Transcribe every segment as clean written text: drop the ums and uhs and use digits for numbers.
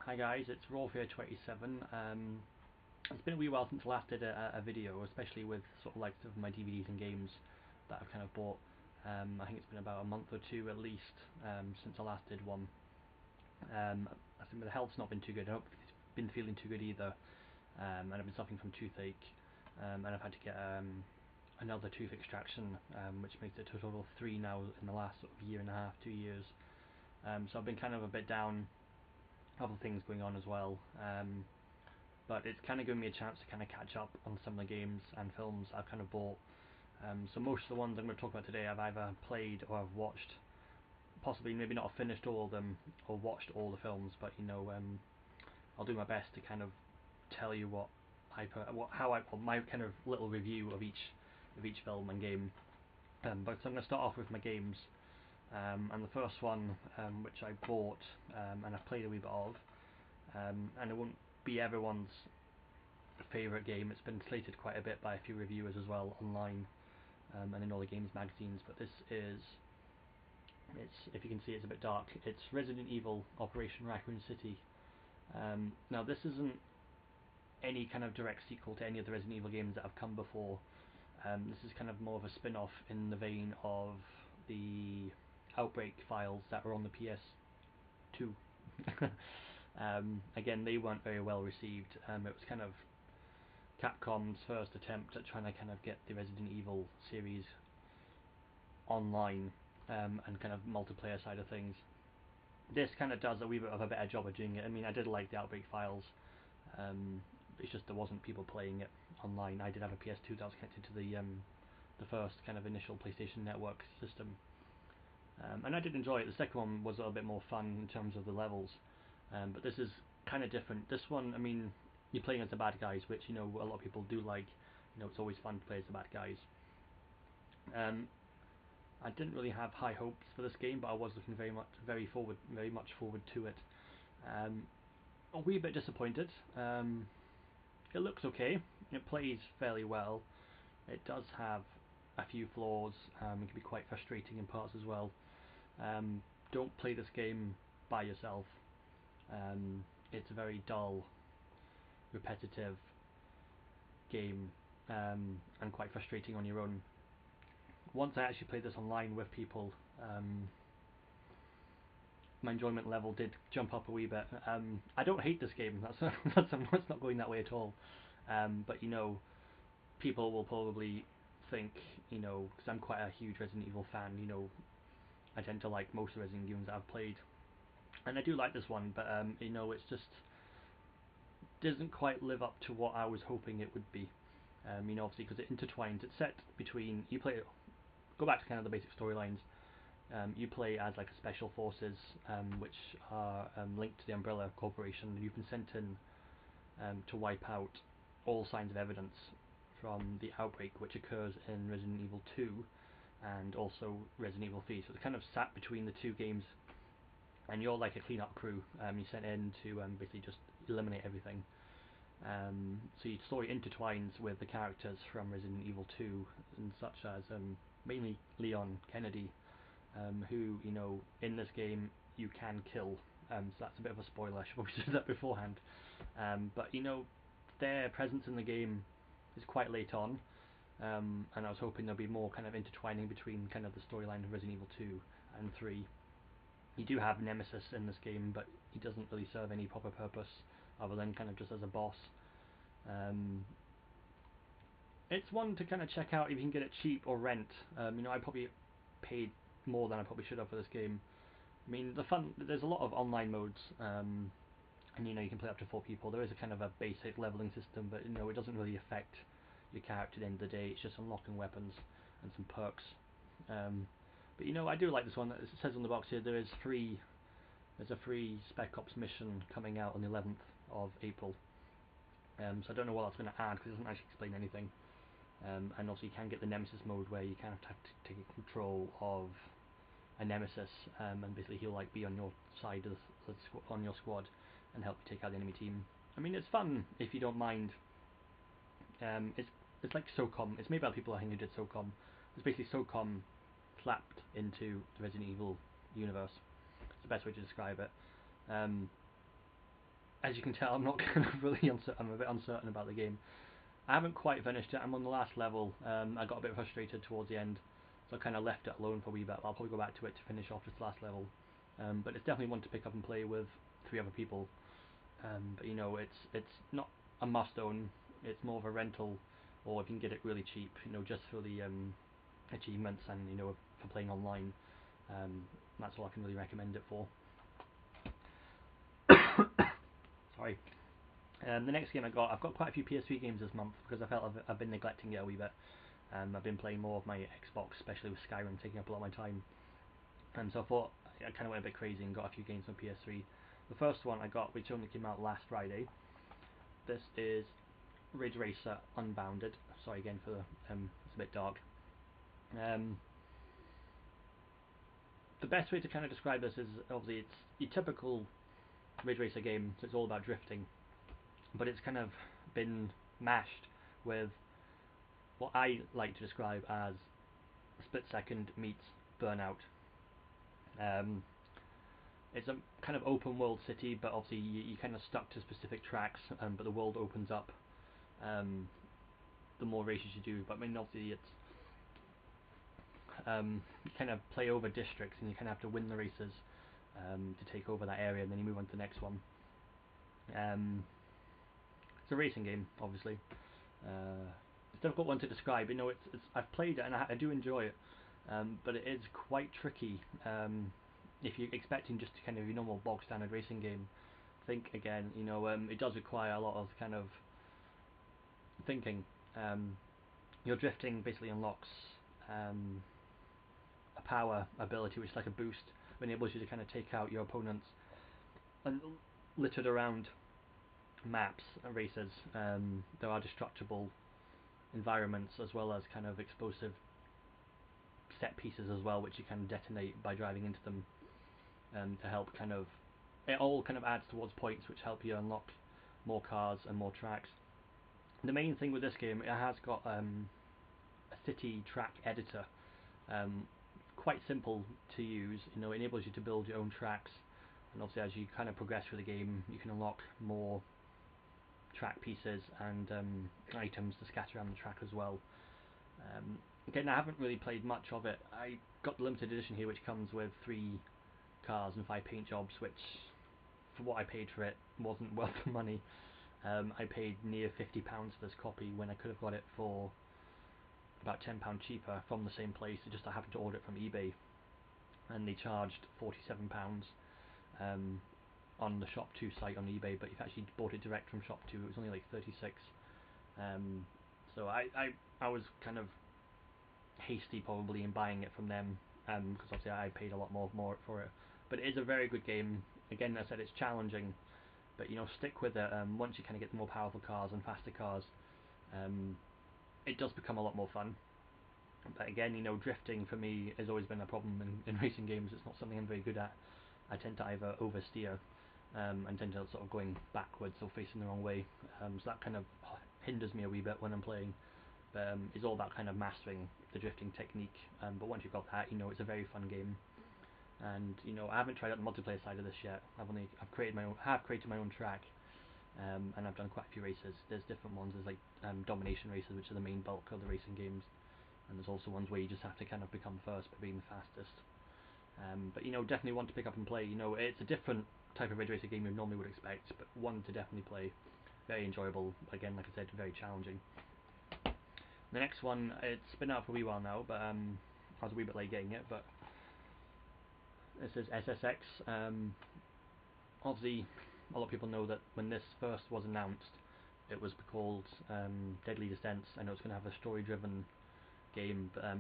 Hi guys, it's Rawfear27. It's been a wee while since I last did a video, especially with sort of like some of my DVDs and games that I've kind of bought. I think it's been about a month or two at least since I last did one. I think the health's not been too good. I haven't been feeling too good either, and I've been suffering from toothache, and I've had to get another tooth extraction, which makes it a total of 3 now in the last sort of year and a half, 2 years. So I've been kind of a bit down, other things going on as well, but it's kind of given me a chance to kind of catch up on some of the games and films I've kind of bought. So most of the ones I'm going to talk about today I've either played or I've watched, possibly maybe not finished all of them or watched all the films, but I'll do my best to kind of tell you my kind of little review of each film and game. But so I'm going to start off with my games. And the first one, which I bought and I've played a wee bit of, and it won't be everyone's favourite game. It's been slated quite a bit by a few reviewers as well online, and in all the games magazines. But if you can see, it's a bit dark. It's Resident Evil Operation Raccoon City. Now this isn't any kind of direct sequel to any of the Resident Evil games that have come before. This is kind of more of a spin-off in the vein of the Outbreak files that were on the PS2. Again, they weren't very well received. It was kind of Capcom's first attempt at trying to kind of get the Resident Evil series online, and kind of multiplayer side of things. This kind of does a wee bit of a better job of doing it. I mean, I did like the Outbreak files. It's just there wasn't people playing it online. I did have a PS2 that was connected to the first kind of initial PlayStation Network system, and I did enjoy it. The second one was a little bit more fun in terms of the levels, but this is kind of different. This one, I mean, you're playing as the bad guys, which a lot of people do like. It's always fun to play as the bad guys. I didn't really have high hopes for this game, but I was looking very much forward to it. A wee bit disappointed. It looks okay. It plays fairly well. It does have a few flaws. It can be quite frustrating in parts as well. Don't play this game by yourself. It's a very dull, repetitive game, and quite frustrating on your own. Once I actually played this online with people, my enjoyment level did jump up a wee bit. I don't hate this game. That's not going that way at all. But people will probably think, because I'm quite a huge Resident Evil fan. I tend to like most of the Resident Evil games that I've played, and I do like this one. But it's just doesn't quite live up to what I was hoping it would be. Obviously because it intertwines. It's set between go back to kind of the basic storylines. You play as like a special forces, which are linked to the Umbrella Corporation. You've been sent in to wipe out all signs of evidence from the outbreak, which occurs in Resident Evil 2 and also Resident Evil 3. So it's kind of sat between the two games, and you're like a clean-up crew. You're sent in to basically just eliminate everything. So your story intertwines with the characters from Resident Evil 2, and such as mainly Leon Kennedy, who in this game you can kill. So that's a bit of a spoiler. I should probably say that beforehand. But their presence in the game is quite late on, and I was hoping there'll be more kind of intertwining between kind of the storyline of Resident Evil 2 and 3. You do have Nemesis in this game, but he doesn't really serve any proper purpose other than kind of just as a boss. It's one to kind of check out if you can get it cheap or rent. I probably paid more than I probably should have for this game. I mean, there's a lot of online modes, and you can play up to 4 people. There is a kind of a basic leveling system, but it doesn't really affect your character at the end of the day. It's just unlocking weapons and some perks. But I do like this one. It says on the box here there's a free Spec Ops mission coming out on the 11th of April. So I don't know what that's going to add, because it doesn't actually explain anything. And also you can get the Nemesis mode, where you kind of have to take control of a Nemesis, and basically he'll like be on your side on your squad and help you take out the enemy team. I mean, it's fun if you don't mind. It's like SOCOM. It's made by people I think who did SOCOM. It's basically SOCOM slapped into the Resident Evil universe. It's the best way to describe it. as you can tell, I'm not kind of really uncertain. I'm a bit uncertain about the game. I haven't quite finished it. I'm on the last level. I got a bit frustrated towards the end, so I kind of left it alone for a wee bit. I'll probably go back to it to finish off this last level. But it's definitely one to pick up and play with 3 other people. But you know, it's not a must own. It's more of a rental, or if you can get it really cheap, you know, just for the achievements and you know for playing online. Um, that's all I can really recommend it for. Sorry. The next game I've got quite a few PS3 games this month because I felt I've been neglecting it a wee bit. I've been playing more of my Xbox, especially with Skyrim taking up a lot of my time. And so I thought I kind of went a bit crazy and got a few games on PS3. The first one I got, which only came out last Friday, this is Ridge Racer Unbounded. Sorry again for the it's a bit dark. Um, the best way to kind of describe this is obviously it's your typical Ridge Racer game, so it's all about drifting, but it's kind of been mashed with what I like to describe as Split Second meets Burnout. Um, it's a kind of open world city, but obviously you're kind of stuck to specific tracks, but the world opens up um, the more races you do. But I mean, obviously it's you kind of play over districts, and you kind of have to win the races to take over that area, and then you move on to the next one. It's a racing game, obviously. It's a difficult one to describe. You know, it's I've played it and I do enjoy it, but it is quite tricky. If you're expecting just kind of your normal bog standard racing game, think again. You know, it does require a lot of kind of thinking. Your drifting basically unlocks a power ability, which is like a boost, which enables you to kind of take out your opponents. And littered around maps and races, there are destructible environments as well as kind of explosive set pieces as well, which you can detonate by driving into them, to help kind of it all kind of adds towards points which help you unlock more cars and more tracks. The main thing with this game, it has got a city track editor, um, quite simple to use. You know, it enables you to build your own tracks, and obviously as you kind of progress through the game, you can unlock more track pieces and items to scatter around the track as well. Again, I haven't really played much of it. I got the limited edition here, which comes with 3 cars and 5 paint jobs, which, for what I paid for it, wasn't worth the money. I paid near £50 for this copy when I could have got it for about £10 cheaper from the same place. It just I happened to order it from eBay, and they charged £47 on the Shop2 site on eBay. But if you actually bought it direct from Shop2, it was only like 36. So I was kind of hasty probably in buying it from them, because obviously I paid a lot more for it. But it is a very good game. Again, as I said, it's challenging, but you know, stick with it. Once you kind of get the more powerful cars and faster cars, it does become a lot more fun. But again, you know, drifting for me has always been a problem in racing games. It's not something I'm very good at. I tend to either oversteer and tend to sort of going backwards or facing the wrong way. So that kind of hinders me a wee bit when I'm playing. It's all about kind of mastering the drifting technique. But once you've got that, you know, it's a very fun game. And you know, I haven't tried out the multiplayer side of this yet. I've created my own track, and I've done quite a few races. There's different ones. There's like domination races, which are the main bulk of the racing games, and there's also ones where you just have to kind of become first by being the fastest. But you know, definitely want to pick up and play. You know, it's a different type of Ridge Racer game you normally would expect, but one to definitely play. Very enjoyable. Again, like I said, very challenging. The next one, it's been out for a wee while now, but I was a wee bit late getting it. But this is SSX. Obviously, a lot of people know that when this first was announced, it was called Deadly Descents. I know it's going to have a story-driven game, but I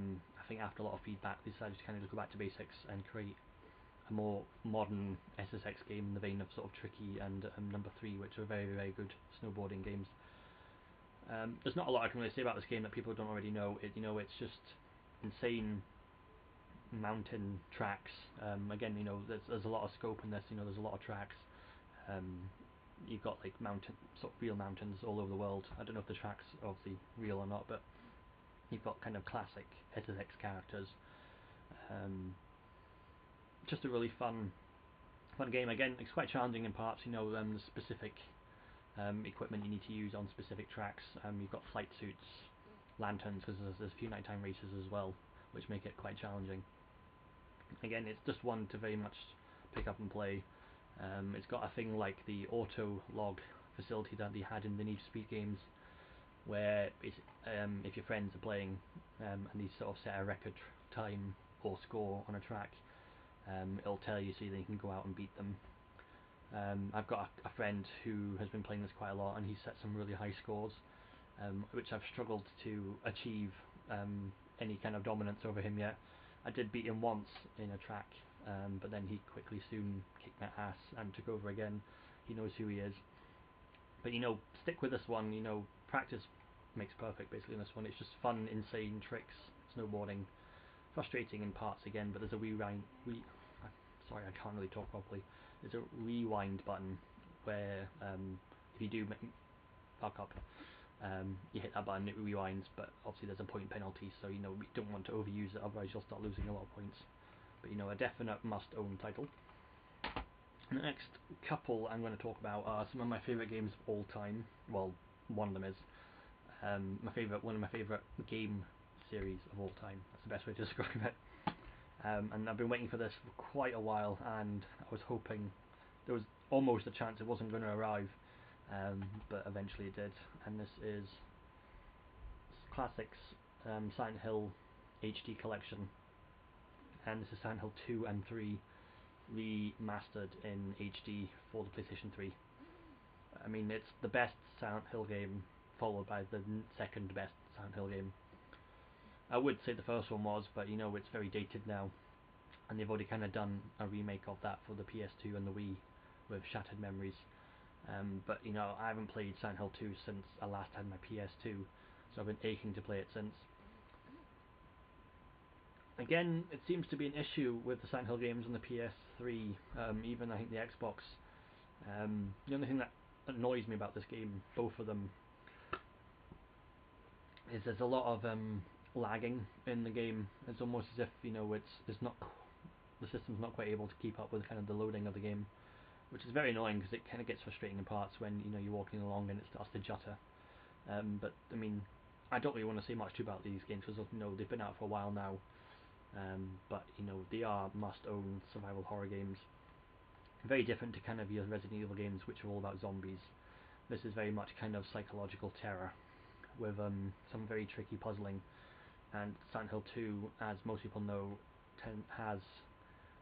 think after a lot of feedback, they decided to kind of go back to basics and create a more modern SSX game in the vein of sort of Tricky and Number 3, which are very, very good snowboarding games. There's not a lot I can really say about this game that people don't already know. You know, it's just insane mountain tracks. Again, you know, there's a lot of scope in this. You know, there's a lot of tracks. You've got like sort of real mountains all over the world. I don't know if the tracks are obviously real or not, but you've got kind of classic SSX characters. Just a really fun fun game. Again, it's quite challenging in parts. The specific equipment you need to use on specific tracks. You've got flight suits, lanterns, because there's a few nighttime races as well, which make it quite challenging. Again, it's just one to very much pick up and play. It's got a thing like the auto log facility that they had in the Need for Speed games, where if your friends are playing and they sort of set a record time or score on a track, it'll tell you so that you can go out and beat them. I've got a friend who has been playing this quite a lot, and he's set some really high scores, which I've struggled to achieve any kind of dominance over him yet. I did beat him once in a track, but then he quickly soon kicked my ass and took over again. He knows who he is. But stick with this one. Practice makes perfect basically in this one. It's just fun, insane tricks, snowboarding, frustrating in parts again, but there's a sorry, I can't really talk properly. There's a rewind button where if you do fuck up, you hit that button, it rewinds, but obviously there's a point penalty, so we don't want to overuse it, otherwise you'll start losing a lot of points. But a definite must-own title. The next couple I'm going to talk about are some of my favourite games of all time. Well, one of them is one of my favourite game series of all time. That's the best way to describe it. And I've been waiting for this for quite a while, and I was hoping there was almost a chance it wasn't going to arrive, but eventually it did. And this is Classics Silent Hill HD Collection, and this is Silent Hill 2 and 3 remastered in HD for the PlayStation 3. I mean, it's the best Silent Hill game, followed by the second best Silent Hill game. I would say the first one was, but it's very dated now, and they've already kind of done a remake of that for the PS2 and the Wii with Shattered Memories. But I haven't played Silent Hill 2 since I last had my PS2, so I've been aching to play it since. Again, it seems to be an issue with the Silent Hill games on the PS3, even I think the Xbox. The only thing that annoys me about this game, both of them, is there's a lot of lagging in the game. It's almost as if it's not, the system's not quite able to keep up with kind of the loading of the game, which is very annoying because it kind of gets frustrating in parts when you're walking along and it starts to jutter. But I mean, I don't really want to say much about these games because they've been out for a while now. But they are must-own survival horror games. Very different to kind of your Resident Evil games, which are all about zombies. This is very much kind of psychological terror with some very tricky puzzling. And Silent Hill 2, as most people know, has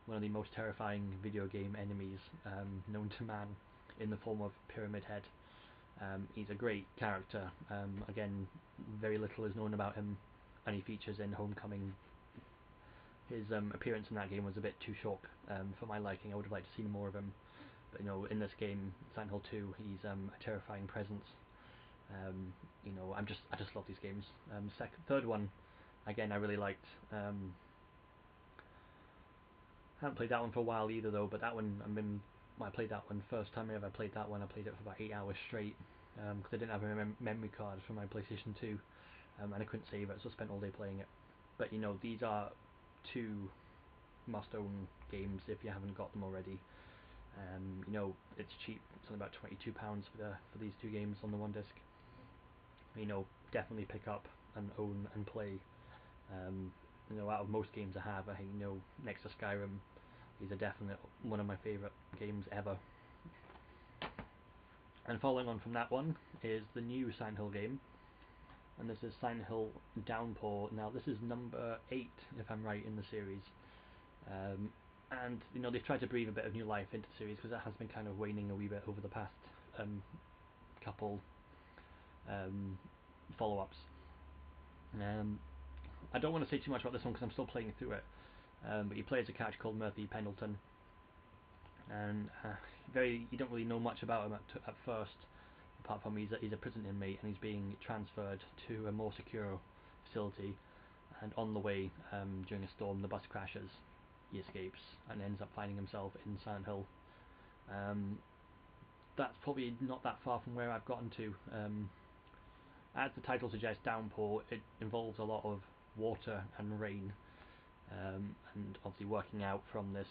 one of the most terrifying video game enemies known to man in the form of Pyramid Head. He's a great character. Again, very little is known about him, and he features in Homecoming. His appearance in that game was a bit too short for my liking. I would have liked to see more of him. But in this game, Silent Hill 2, he's a terrifying presence. I just love these games. Third one, again, I really liked. I haven't played that one for a while either, though. But that one, I played that one first time I ever played that one. I played it for about 8 hours straight because I didn't have a memory card for my PlayStation 2, and I couldn't save it, so I spent all day playing it. But these are two must-own games if you haven't got them already. It's cheap. It's only about £22 for these two games on the one disc. Definitely pick up and own and play. Out of most games I have, I think next to Skyrim, these are definitely one of my favourite games ever. And following on from that one is the new Silent Hill game, and this is Silent Hill Downpour. Now this is number 8, if I'm right, in the series. And they've tried to breathe a bit of new life into the series because it has been kind of waning a wee bit over the past couple follow-ups. I don't want to say too much about this one because I'm still playing through it. But you play as a character called Murphy Pendleton, and you don't really know much about him at first, apart from he's a prison inmate and he's being transferred to a more secure facility. And on the way, during a storm, the bus crashes. He escapes and ends up finding himself in Silent Hill. That's probably not that far from where I've gotten to. As the title suggests, Downpour, it involves a lot of water and rain, and obviously working out from this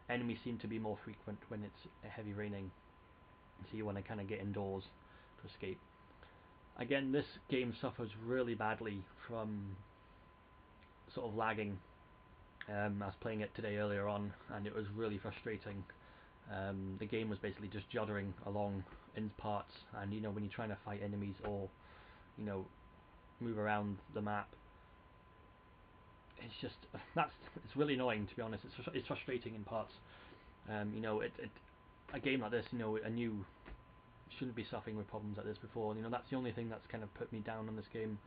enemies seem to be more frequent when it's heavy raining, so you want to kind of get indoors to escape. Again, this game suffers really badly from sort of lagging. I was playing it today earlier on, and it was really frustrating. The game was basically just juddering along in parts, and when you're trying to fight enemies or move around the map, it's just it's really annoying, to be honest. It's frustrating in parts. A game like this, a new shouldn't be suffering with problems like this before. That's the only thing that's kind of put me down on this game.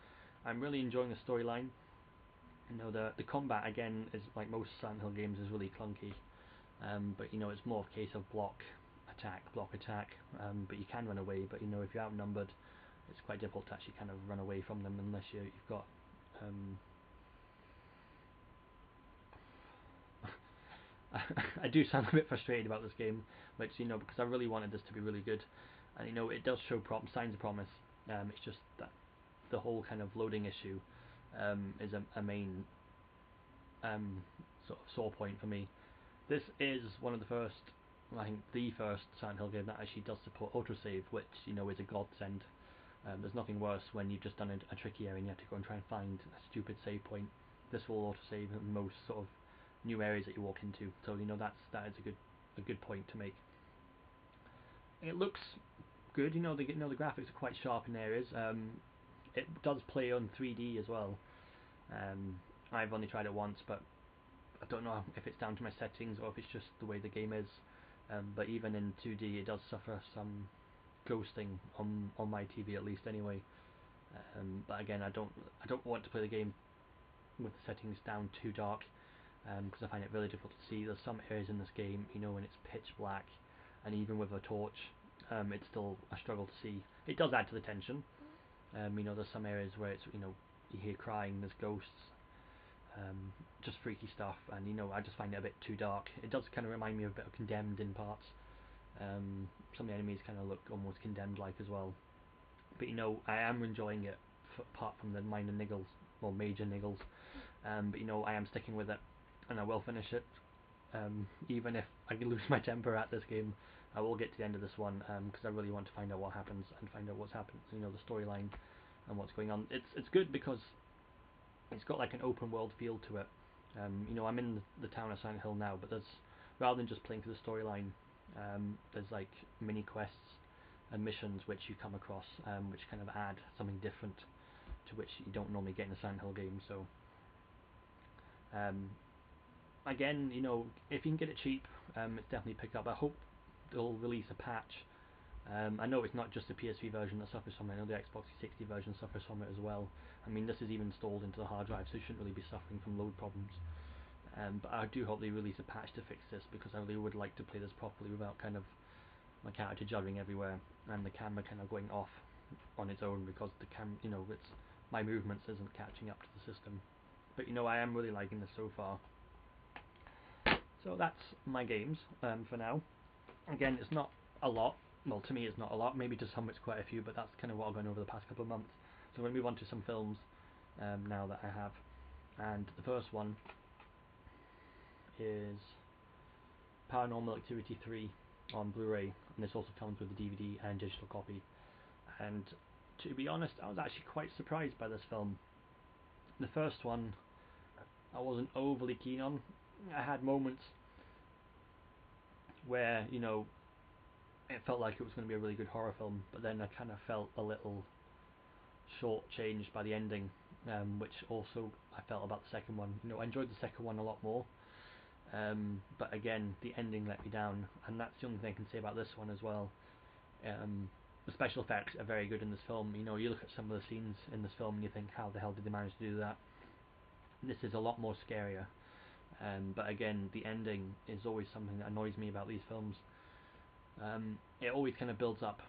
I'm really enjoying the storyline. The combat again is like most Silent Hill games, is really clunky. But it's more a case of block, attack, block, attack. But you can run away. But if you're outnumbered, it's quite difficult to actually kind of run away from them unless you've got. I do sound a bit frustrated about this game, which because I really wanted this to be really good, and it does show signs of promise. It's just that the whole kind of loading issue is a main sort of sore point for me. This is one of the first, I think the first Silent Hill game that actually does support autosave, which is a godsend. There's nothing worse when you've just done a tricky area and you have to go and try and find a stupid save point. This will autosave in most sort of new areas that you walk into, so that is a good point to make. It looks good. The graphics are quite sharp in areas. It does play on 3D as well. I've only tried it once, but I don't know if it's down to my settings or if it's just the way the game is. But even in 2D, it does suffer some ghosting on my TV, at least anyway. But again, I don't want to play the game with the settings down too dark, because I find it really difficult to see. There's some areas in this game, when it's pitch black, and even with a torch, it's still a struggle to see. It does add to the tension. There's some areas where it's you hear crying, there's ghosts, just freaky stuff, and I just find it a bit too dark. It does kind of remind me of a bit of Condemned in parts. Some of the enemies kind of look almost Condemned-like as well. But I am enjoying it, apart from the minor niggles, or major niggles. But I am sticking with it, and I will finish it. Even if I lose my temper at this game, I will get to the end of this one, because I really want to find out what happens and find out what's happened. The storyline and what's going on. It's good because it's got like an open world feel to it. I'm in the town of Silent Hill now, but there's, rather than just playing through the storyline, there's like mini quests and missions which you come across, which kind of add something different to which you don't normally get in a Silent Hill game. So again, if you can get it cheap, it's definitely pick up. I hope they'll release a patch. I know it's not just the PSV version that suffers from it. I know the Xbox 360 version suffers from it as well. I mean, this is even installed into the hard drive, so you shouldn't really be suffering from load problems. But I do hope they release a patch to fix this, because I really would like to play this properly without kind of my character juddering everywhere and the camera kind of going off on its own, because the it's my movements isn't catching up to the system. But I am really liking this so far. So that's my games for now. Again, it's not a lot. Well, to me it's not a lot. Maybe to some it's quite a few, but that's kind of what I've gone over the past couple of months. So I'm going to move on to some films now that I have. And the first one is Paranormal Activity 3 on Blu-ray, and this also comes with a DVD and digital copy. And to be honest, I was actually quite surprised by this film. The first one I wasn't overly keen on. I had moments where it felt like it was going to be a really good horror film, but then I kind of felt a little short-changed by the ending, which also I felt about the second one. I enjoyed the second one a lot more, but again, the ending let me down, and that's the only thing I can say about this one as well. The special effects are very good in this film. You look at some of the scenes in this film and you think, how the hell did they manage to do that? This is a lot more scarier. But again, the ending is always something that annoys me about these films. It always kind of builds up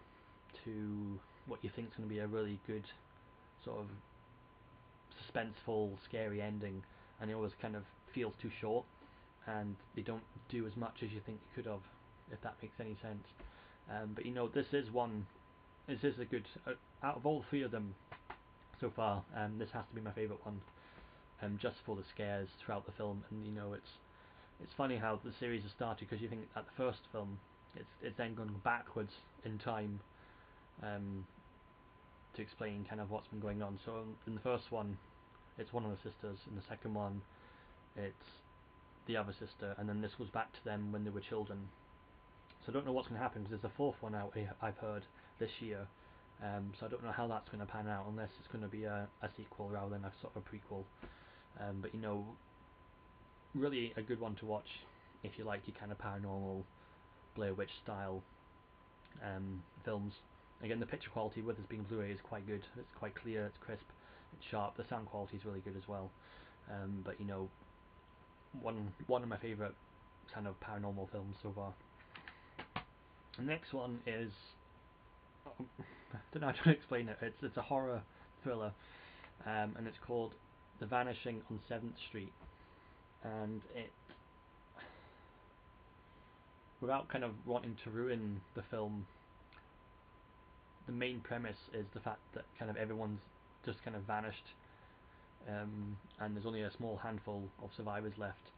to what you think is going to be a really good sort of suspenseful, scary ending, and it always kind of feels too short, and they don't do as much as you think they could have, if that makes any sense. But this is a good, out of all three of them so far, this has to be my favourite one, just for the scares throughout the film, and it's funny how the series has started, because you think at the first film it's then gone backwards in time, um, to explain kind of what's been going on. So in the first one, it's one of the sisters. In the second one, it's the other sister, and then this goes back to them when they were children. So I don't know what's going to happen, because there's a fourth one out, I've heard, this year. So I don't know how that's going to pan out, unless it's going to be a sequel rather than a sort of a prequel. But really a good one to watch if you like your kind of paranormal Blair Witch style films. Again, the picture quality with this being Blu-ray is quite good. It's quite clear, it's crisp, it's sharp. The sound quality is really good as well. But one of my favourite kind of paranormal films so far. The next one is, I don't know how to explain it. It's a horror thriller, and it's called The Vanishing on 7th Street. And it, without kind of wanting to ruin the film, the main premise is the fact that kind of everyone's just kind of vanished, and there's only a small handful of survivors left.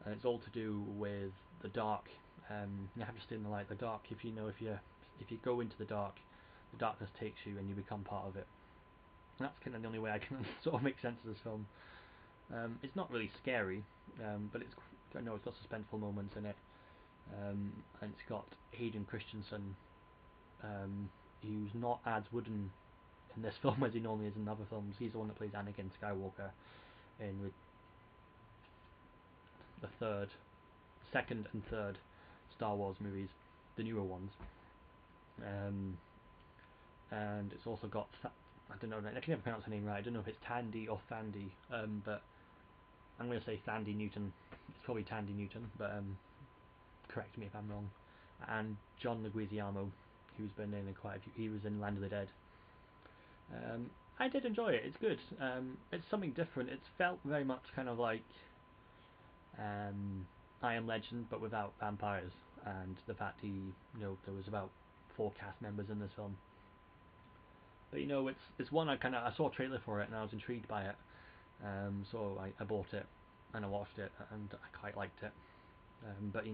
And it's all to do with the dark. You have to stay in the light. The dark, if you go into the darkness takes you and you become part of it. And that's kind of the only way I can sort of make sense of this film. It's not really scary, but it's got suspenseful moments in it, and it's got Hayden Christensen, who's not as wooden in this film as he normally is in other films. He's the one that plays Anakin Skywalker in the second and third Star Wars movies, the newer ones. And it's also got, I don't know, I can never pronounce her name right. I don't know if it's Tandy or Thandie, but I'm going to say Thandie Newton. It's probably Tandy Newton, but correct me if I'm wrong. And John Leguizamo, who's been in quite a few. He was in Land of the Dead. I did enjoy it. It's good. It's something different. It's felt very much kind of like I Am Legend, but without vampires, and the fact there was about 4 cast members in this film. But it's one I saw a trailer for it and I was intrigued by it. So I bought it and I watched it and I quite liked it. But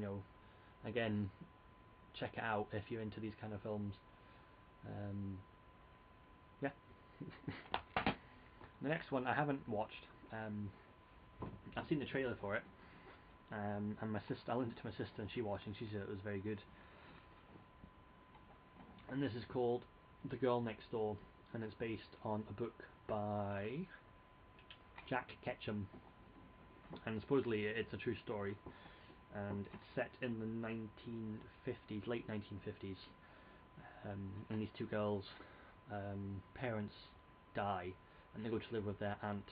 again, check it out if you're into these kind of films. Yeah. The next one I haven't watched. I've seen the trailer for it, and I lent it to my sister and she watched it and she said it was very good. And this is called The Girl Next Door, and it's based on a book by Jack Ketchum, and supposedly it's a true story, and it's set in the 1950s, late 1950s, and these two girls' parents die and they go to live with their aunt,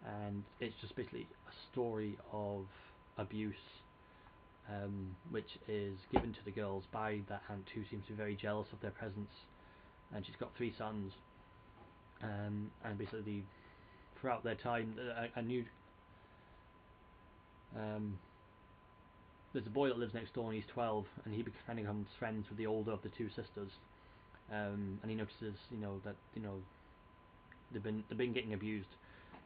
and it's just basically a story of abuse, which is given to the girls by that aunt, who seems to be very jealous of their presence, and she's got 3 sons, and basically throughout their time, there's a boy that lives next door and he's 12, and he becomes friends with the older of the 2 sisters, and he notices that they've been getting abused.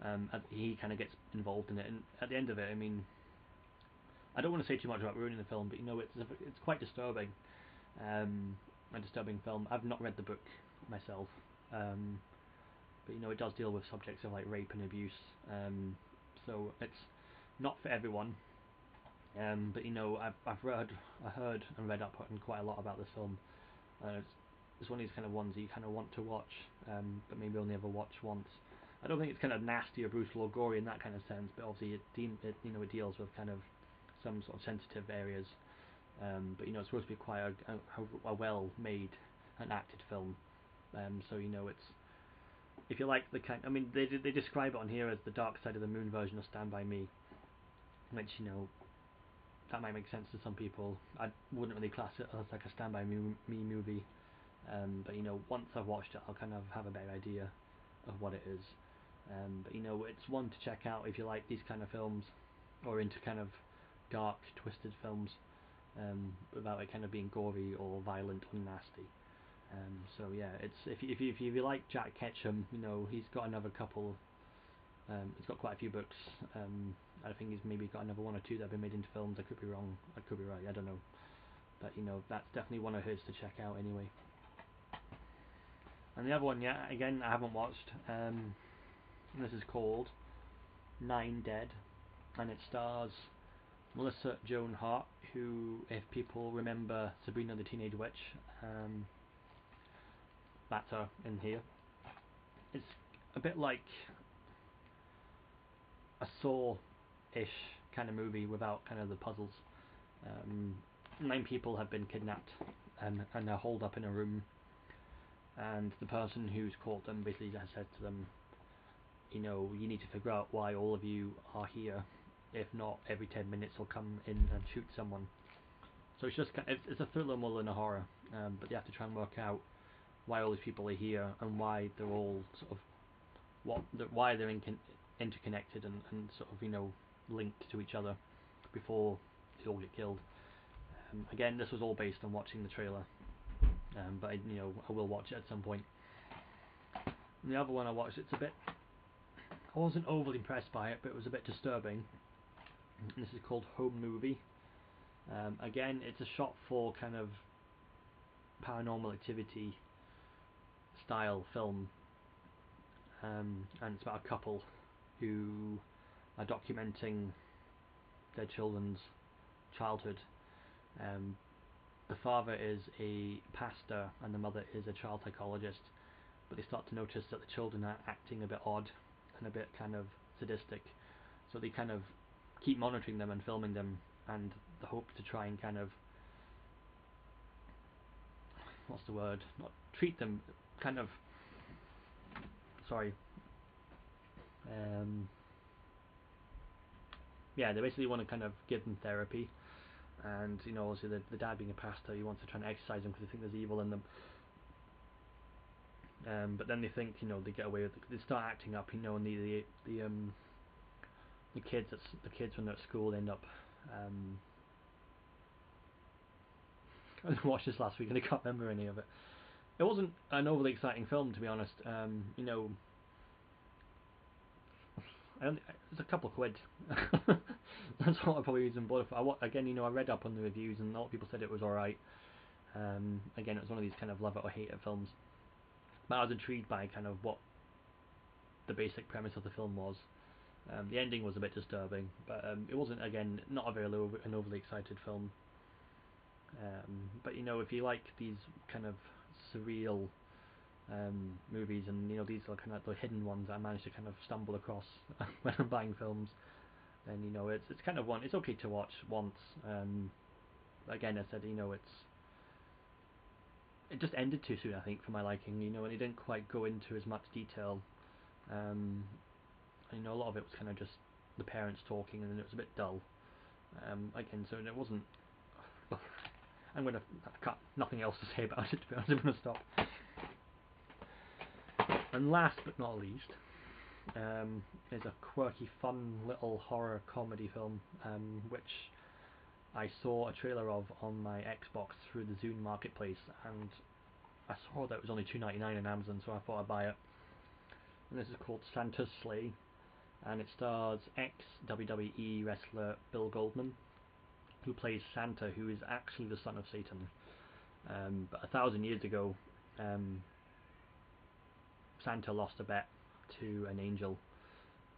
And he kind of gets involved in it, and at the end of it, I mean, I don't want to say too much about ruining the film, but it's quite disturbing, a disturbing film. I've not read the book myself, but it does deal with subjects of like rape and abuse, so it's not for everyone. But I've heard and read up on quite a lot about this film. It's one of these kind of ones that you kind of want to watch, but maybe only ever watch once. I don't think it's kind of nasty or brutal or gory in that kind of sense, but obviously it deals with kind of some sort of sensitive areas. But it's supposed to be quite a well-made and acted film. So it's, if you like the kind, I mean, they describe it on here as the Dark Side of the Moon version of Stand By Me, which that might make sense to some people. I wouldn't really class it as like a Stand By Me movie, but once I've watched it, I'll kind of have a better idea of what it is. But it's one to check out if you like these kind of films, or into kind of dark, twisted films, without it kind of being gory or violent or nasty. So yeah, it's if you like Jack Ketchum, he's got another couple. He's got quite a few books, I think he's maybe got another one or two that have been made into films. I could be wrong. I could be right. I don't know. But that's definitely one of his to check out anyway. And the other one, yeah, again, I haven't watched. This is called Nine Dead, and it stars Melissa Joan Hart, who, if people remember Sabrina the Teenage Witch, that's her in here. It's a bit like a Saw-ish kind of movie without kind of the puzzles. 9 people have been kidnapped and are holed up in a room, and the person who's caught them basically has said to them, you need to figure out why all of you are here. If not, every 10 minutes I'll come in and shoot someone. So it's just it's a thriller more than a horror, but you have to try and work out why all these people are here and why they're all sort of why they're interconnected and sort of linked to each other before they all get killed. Again, this was all based on watching the trailer, but I will watch it at some point. And the other one I watched, I wasn't overly impressed by it, but it was a bit disturbing. And this is called Home Movie. Again, it's a shot for kind of Paranormal Activity style film, and it's about a couple who are documenting their children's childhood. The father is a pastor and the mother is a child psychologist, but they start to notice that the children are acting a bit odd and a bit kind of sadistic, so they kind of keep monitoring them and filming them, and the hope to try and kind of, what's the word, not treat them, kind of, sorry, yeah, they basically want to kind of give them therapy, and obviously the dad being a pastor, he wants to try and exercise them because they think there's evil in them. But then they think they get away with it. They start acting up, and the kids when they're at school end up. I watched this last week and I can't remember any of it. It wasn't an overly exciting film, to be honest. It's a couple of quid. That's what I probably use them both for. Again, I read up on the reviews and a lot of people said it was alright. Again, it was one of these kind of love it or hate it films. But I was intrigued by kind of what the basic premise of the film was. The ending was a bit disturbing, but it wasn't, again, not an overly excited film. But if you like these kind of surreal movies, and these are kind of the hidden ones that I managed to kind of stumble across when I'm buying films, then it's kind of one. It's okay to watch once. Again, I said it just ended too soon, I think, for my liking. And it didn't quite go into as much detail. A lot of it was kind of just the parents talking, and then it was a bit dull. Again, so it wasn't. I got nothing else to say about it, to be honest. I'm going to stop. And last but not least, is a quirky, fun little horror comedy film, which I saw a trailer of on my Xbox through the Zune Marketplace, and I saw that it was only $2.99 on Amazon, so I thought I'd buy it. And this is called Santa's Slay, and it stars ex-WWE wrestler Bill Goldman, who plays Santa, who is actually the son of Satan. But 1,000 years ago, Santa lost a bet to an angel,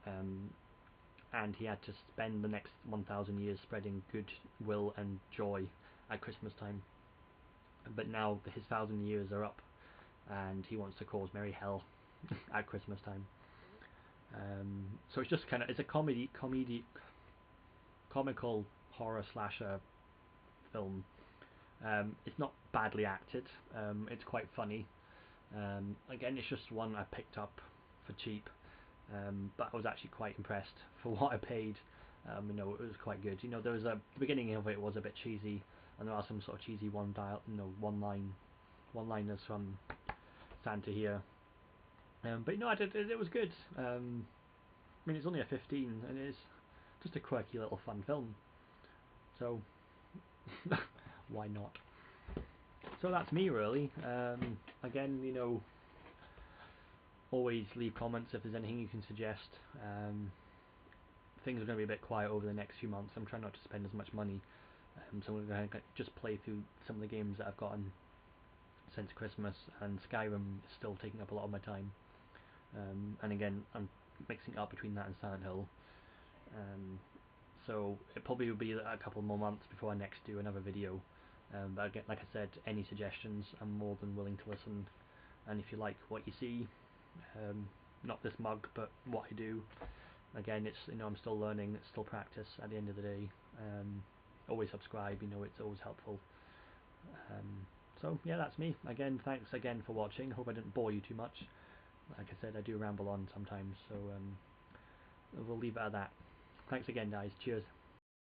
and he had to spend the next 1,000 years spreading goodwill and joy at Christmas time. But now his 1,000 years are up, and he wants to cause merry hell at Christmas time. So it's just it's a comical horror slasher film. It's not badly acted. It's quite funny. Again, it's just one I picked up for cheap, but I was actually quite impressed for what I paid. It was quite good. There was the beginning of it was a bit cheesy, and there are some sort of cheesy one-liners from Santa here. But it was good. It's only a 15, and it's just a quirky little fun film. So why not? So that's me, really. Again, always leave comments if there's anything you can suggest. things are going to be a bit quiet over the next few months. I'm trying not to spend as much money, so I'm going to just play through some of the games that I've gotten since Christmas, and Skyrim is still taking up a lot of my time. And again, I'm mixing it up between that and Silent Hill. So it probably will be a couple more months before I next do another video. But again, like I said, any suggestions, I'm more than willing to listen. And if you like what you see, not this mug, but what I do, again, it's, I'm still learning, it's still practice at the end of the day. Always subscribe, it's always helpful. So yeah, that's me. Again, thanks again for watching. Hope I didn't bore you too much. Like I said, I do ramble on sometimes, so we'll leave it at that. Thanks again, guys. Cheers.